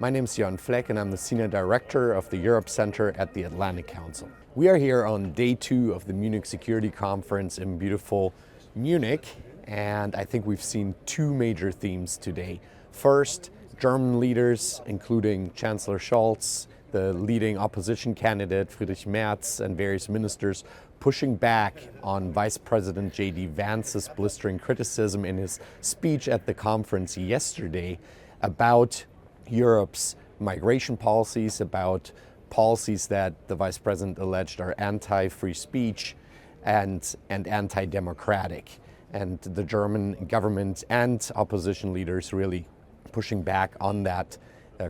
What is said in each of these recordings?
My name is Jörn Fleck and I'm the Senior Director of the Europe Center at the Atlantic Council. We are here on day 2 of the Munich Security Conference in beautiful Munich, and I think we've seen 2 major themes today. First, German leaders, including Chancellor Scholz, the leading opposition candidate Friedrich Merz, and various ministers pushing back on Vice President J.D. Vance's blistering criticism in his speech at the conference yesterday about Europe's migration policies, about policies that the Vice President alleged are anti-free speech and anti-democratic. And the German government and opposition leaders really pushing back on that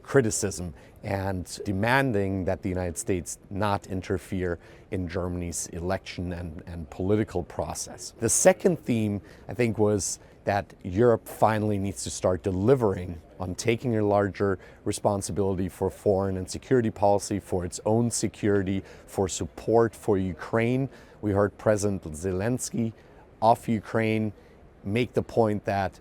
criticism and demanding that the United States not interfere in Germany's election and political process. The second theme, I think, was that Europe finally needs to start delivering on taking a larger responsibility for foreign and security policy, for its own security, for support for Ukraine. We heard President Zelenskyy of Ukraine make the point that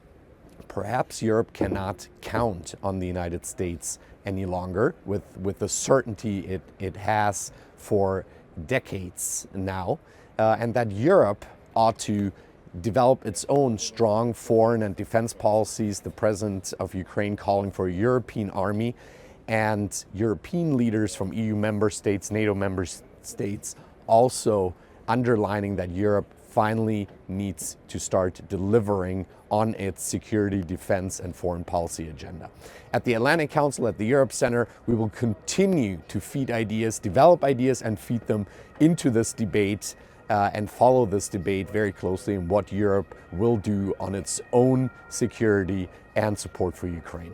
perhaps Europe cannot count on the United States any longer with the certainty it has for decades now, and that Europe ought to develop its own strong foreign and defense policies. The President of Ukraine calling for a European army, and European leaders from EU member states, NATO member states also underlining that Europe finally needs to start delivering on its security, defense, and foreign policy agenda. At the Atlantic Council, at the Europe Center, we will continue to feed ideas, develop ideas, and feed them into this debate and follow this debate very closely in what Europe will do on its own security and support for Ukraine.